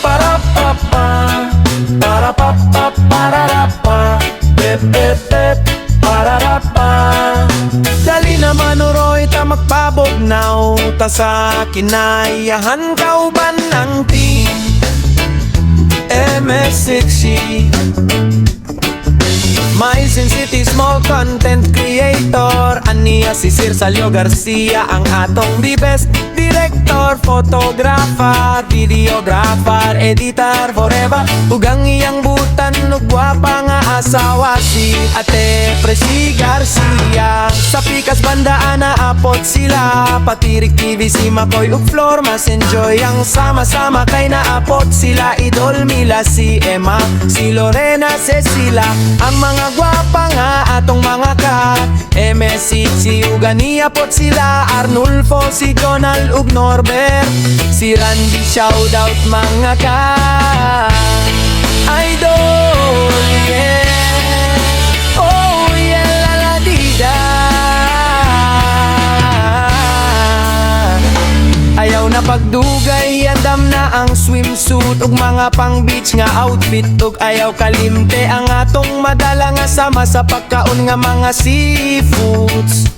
para pa pa para pa pa para pa pep pep pep para pa. Dali naman uroy ta magpabugnaw ta sa kinayahan kauban ng team MS6. My Sin City small content creator, aniya si Sir Salio Garcia, ang atong the best director, photographer, videographer, editor forever. Ug ang iyang butan ug gwapa nga asawa si Ate Presi Garcia. Sa pikas bandaan na apot sila, patirik TV si Makoy ug Flor, mas enjoy ang sama-sama kay naapot sila. Idol Mila, si Emma, si Lorena, Cecilia, ang mga gwapa nga atong mga kat. MSC, si Ugania pot sila, Arnulfo, si Jonal ug Norbert, si Randy, shoutout mga kat. Idol, yeah, oh yeah, la la di da. Ayaw na pagdugay, andam na ang swimsuit ug mga pang beach nga outfit, ug ayaw kalimte ang atong madala nga sama sa pagkaon nga mga seafoods.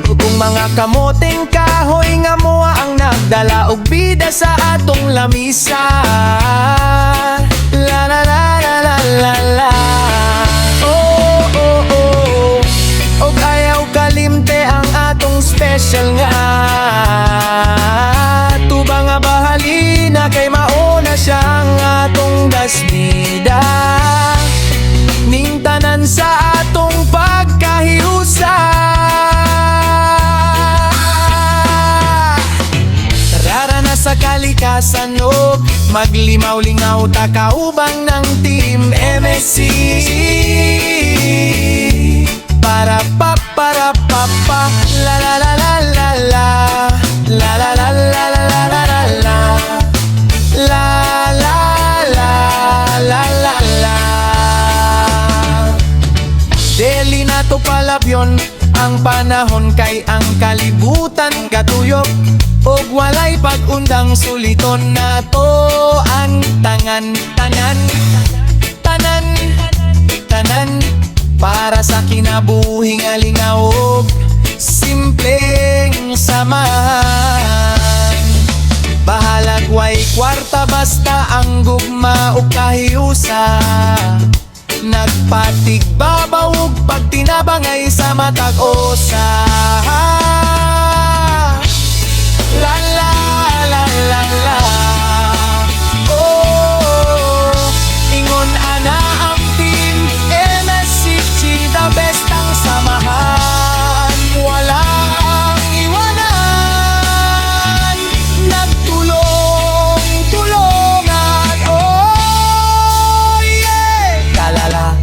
Ug mga kamoteng kahoy nga moa ang nagdala og bida sa atong lamisa. La la la la la la la. Oh oh oh. Og ayaw kalimte ang atong special nga tuba nga bahalina, kay mauna siyang atong dasbida ning tanan sa atong pagkahiusa. Tara na sa kalikasan og maglimaw-lingaw ta kaubang ng team MSC. Para pa la la la la la la la la la la la la la la la la la la la. Deli na to palabyon ang panahon, kay ang kalibutan katuyok og walay pag-undang suliton na to ang tanan para sa kinabuhing alingaw og simpleng samahan. Bahalag way kwarta basta ang gugma o kahiusa, nagpatig babaw ug pagtinabangay sa matag osa. La la la la la. Oh, ingon ana ang team MSC, the best ang samahan. Walang iwanan, nagtulong-tulungan. Oh yeah, kalala,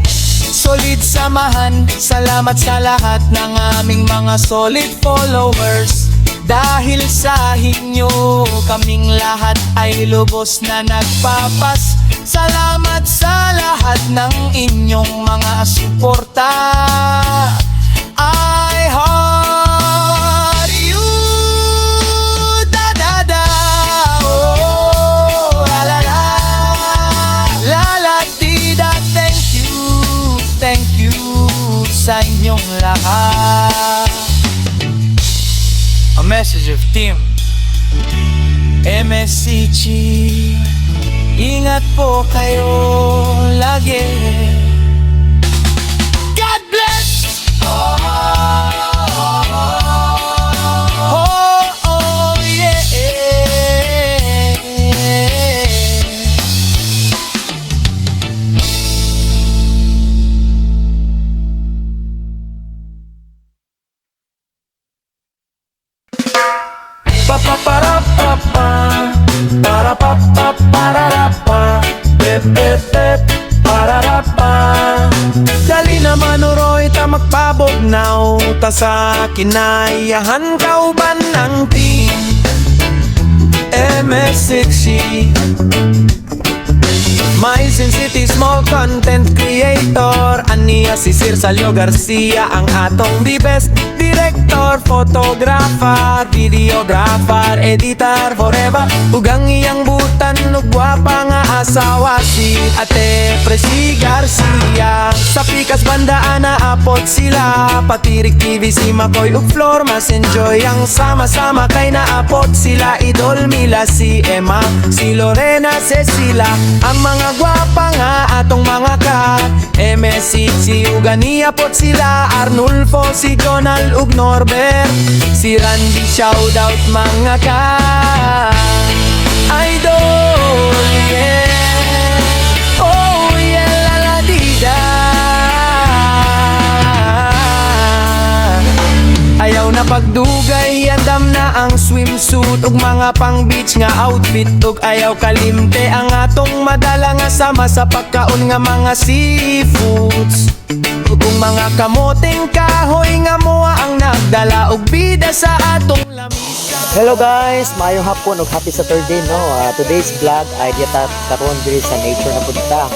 solid samahan. Salamat sa lahat ng aming mga solid followers. Dahil sa inyo, kaming lahat ay lubos na nagpapas. Salamat sa lahat ng inyong mga suporta. I heart you, da da da, oh la la la, la la di da. Thank you sa inyong lahat. A message of Team MSC. Ingat po kayo lagi. God bless! Oh, oh yeah. Para pa pa para pa pa para pa pep pep pep para pa. Dali naman uroy ta magpabugnaw ta sa kinayahan kauban ng team MS6. My Sin City small content creator, aniya si Sir Salio Garcia, ang atong the best director, photographer, videographer, editor forever. Ug ang iyang butan no gwapa nga asawa si Ate Presi Garcia. Sa pikas bandaan na apot sila, patirik TV si Makoy ug Flor, mas enjoy ang sama-sama kay naapot sila. Idol Mila, si Emma, si Lorena, Cecilia, ang mga gwapa nga atong mga kat. MSC, si Ugani apot sila, Arnulfo, si Jonal ug Norbert, si Randy, shoutout mga kat. Idol, yeah. Oh yeah, la la di da. Ayaw na pagdugay, andam na ang swimsuit ug mga pang beach nga outfit, ug ayaw kalimte ang atong madala nga sama sa pagkaon nga mga seafoods. Ug kung mga kamoteng kahoy nga moa ang nagdala og bida sa atong lamisa. Hello guys, maayong hapon ug happy Saturday no. Today's vlog ay dieta karon diri sa nature na punta.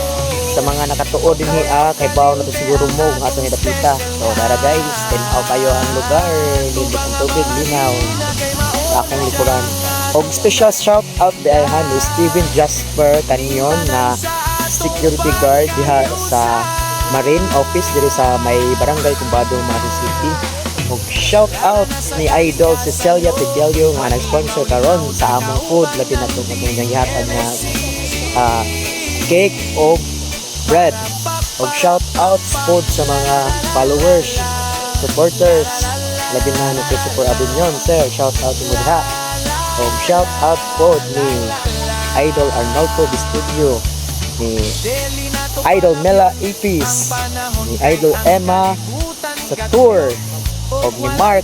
Sa mga nakatuod dinhi kay bawo na to siguro mo kung ato ni dapita. So tara guys, tanaw kayo ang lugar, linis ang tubig, linaw. Sa akong likuran. Og special shout out di ayhan ni Steven Jasper Canyon na security guard diha sa Marine Office diri sa may barangay Cumbado, Marine City. Og shout out ni Idol Cecilia Fidelio nga nag-sponsor karon sa among food, labi na itong nangyayatan nga cake o bread. Og shout out food sa mga followers, supporters, labi na ni Christopher Abinyon, sir, shout out mo diha. Og shout out food ni Idol Arnolfo Studio, ni Idol Mela Ipis, ni Idol Emma sa tour, og ni Mark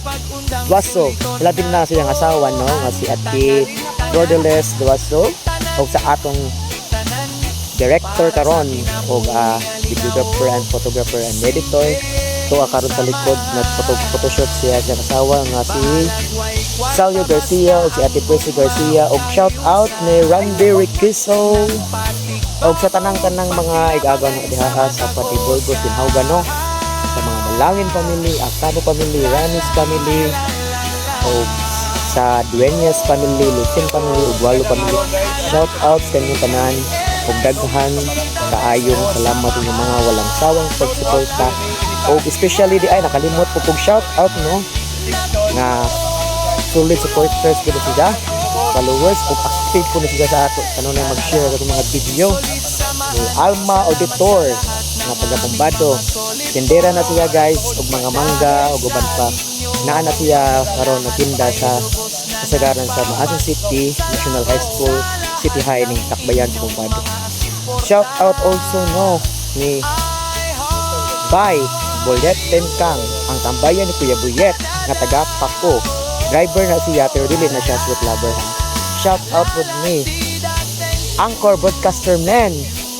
Duaso, labi na siyang asawa no nga si Ate Rodeles Duaso, og sa atong director karon og videographer and photographer and editor to karon sa likod na photoshoot siya sa asawa nga si Salio Garcia og si Ate Presi Garcia. Og shout out ni Randy Riquizo og sa tanang mga igagaw na diha sa Pati Burgos, Tinhaugan no, sa mga Malangin family, Acabo family, Ranis family, o sa Dueñas family, Lucin family, Ugualo family. Shout out sa inyong tanan og daghan kaayong salamat sa mga walang sawang pagsuporta. O especially di ay nakalimot ko pug shout out no nga solid supporters ko sila, followers ug active po na sila sa ato kanunay mag-share sa mga video. Alma Auditor nga taga Bombado, tindera na siya guys, og mga mangga og uban pa naa na siya karon nagtinda sa kasagaran sa Maasin City National High School, City High ning Takbayan sa Bombado. Shout out also no ni Bay Bolet Tenkang, ang tambayan ni Kuya Buyet nga taga Paco, driver na siya pero dili na siya sweet lover. Shout out with me Anchor Broadcaster Man,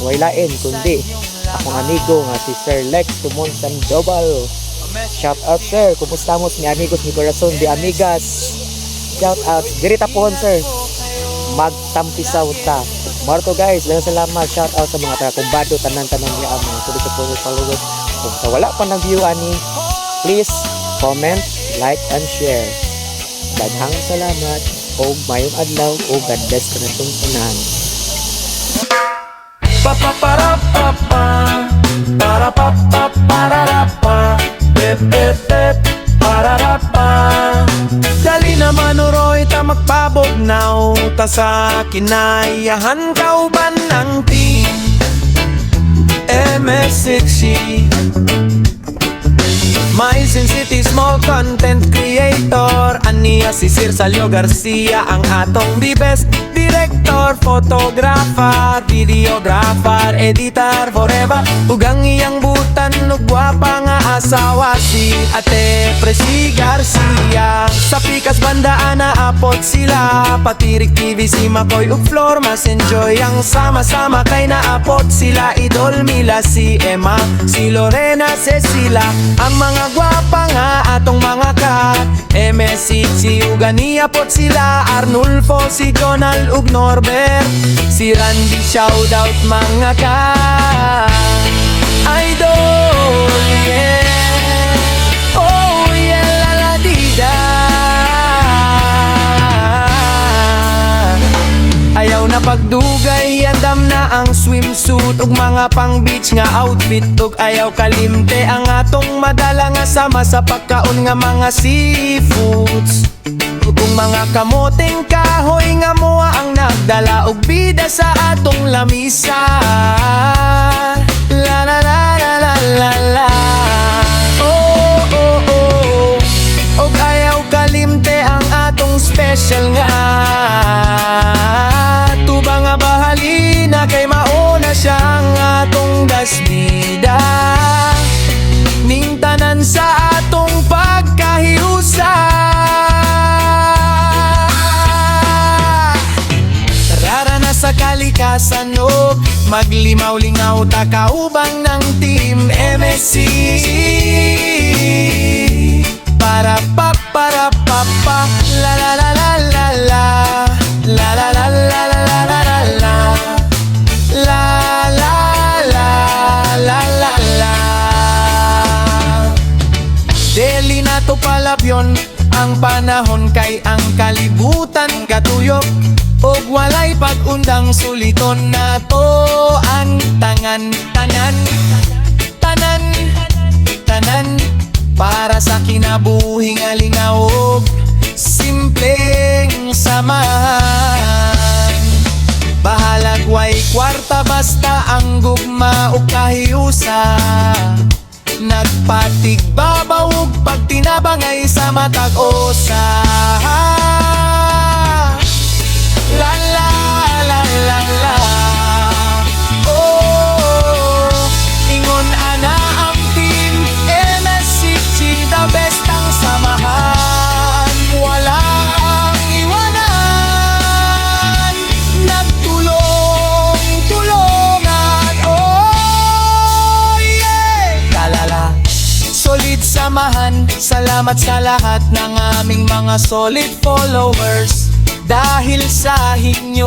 way lain kundi akong amigo nga si Sir Lex Tumon Sandoval. Shout out sir, kumusta mo ni amigos ni Corazon de Amigas. Shout out diri tapon sir, magtampisaw ta Marto guys, lang salamat. Shout out sa mga taga Cumbado, tanan-tanan niya ang mga supporters, followers. Kung sa wala pa ng view ani, please comment, like and share. Daghang salamat og mayong adlaw o God bless ka natong tanan. Dali naman uroy ta magpabugnaw ta sa kinayahan kauban ng team MS60. My Sin City small content creator, aniya si Sir Salio Garcia, ang atong the best director, photographer, videographer, editor forever. Ug ang iyang butan ug gwapa nga asawa si Ate Presi Garcia. Sa pikas bandaan na apot sila, patirik TV si Makoy ug Flor, mas enjoy ang sama-sama kay naapot sila. Idol Mila, si Emma, si Lorena, Cecilia, ang mga gwapa nga atong mga kat. MSC, si Ugani apot sila, Arnulfo, si Jonal ug Norbert, si Randy, shoutout mga kat. Idol, yeah. Oh yeah, la la di da. Ayaw na Pagdugay andam na ang swimsuit ug mga pang beach nga outfit ug ayaw kalimte ang atong madala nga sama sa pagkaon nga mga seafoods. Ug kung mga kamoteng kahoy nga moa ang nagdala og bida sa atong lamisa. La la la la la la la. Oh oh oh. Og ayaw kalimte ang atong special nga tuba nga bahalina kay mauna siyang atong gasbida ning tanan sa atong pagkahiusa. Tara na sa kalikasan og maglimaw-lingaw ta kaubang ng Team MSC. Para pa la la la la la la la la la la la la la la la la la la la. Deli na to palabyon ang panahon kay ang kalibutan katuyok og walay pag-undang suliton na to ang tanan para sa kinabuhing alingaw simpleng samahan. Bahalag way kwarta basta ang gugma o kahiusa. Nagpatig babawog pag tinabangay sa matag osa. La la la la la. Oh, ingon ana ang Team MSC, the best ang samahan. Wala ang iwanan, nagtulong-tulungan. Oh yeah. Kalala, solid samahan. Salamat sa lahat ng aming mga solid followers. Dahil sa inyo,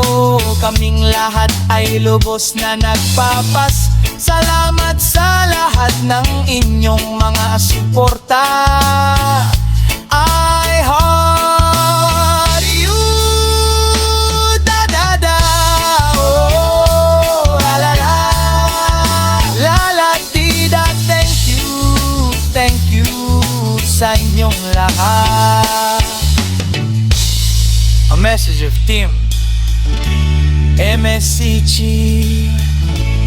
kaming lahat ay lubos na nagpapas. Salamat sa lahat ng inyong mga suporta. I heart you, da da da. Oh, la la la, la la di da. Thank you sa inyong lahat. A message of Team MSC.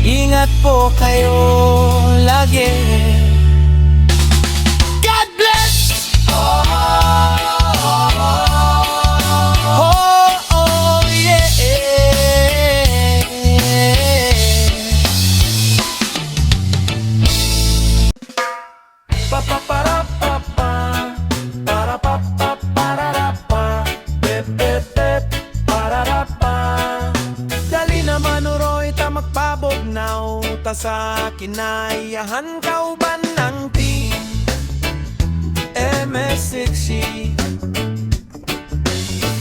Ingat po kayo lagi. God bless! Oh, oh yeah. Pa pa para pa pa para pa pa para pa pep pep pep para pa. Dali naman uroy ta magpabognaw ta sa kinayahan kauban ng Team MSC.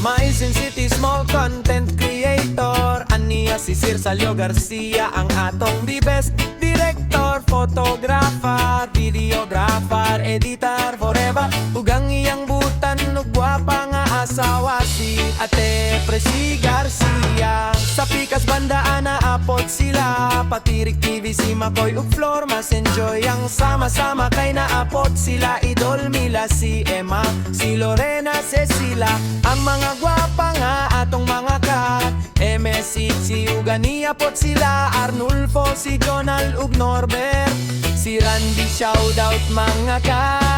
Maisin City small content creator. Aniya si Sir Salio Garcia ang atong the best director, photographer, videographer, editor forever. Ug ang iyang butan ug gwapa nga asawa si Ate Presi Garcia. Sa pikas bandaan na apot sila, patirik TV si Makoy ug Flor. Mas enjoy ang sama-sama kay naapot sila. Idol Mila, si Emma, si Lorena, Cecilia. Ang mga gwapa nga atong mga kat MSC, si Ugania pot sila. Arnulfo, si Jonal ug Norbert, si Randy, shoutout mga kat.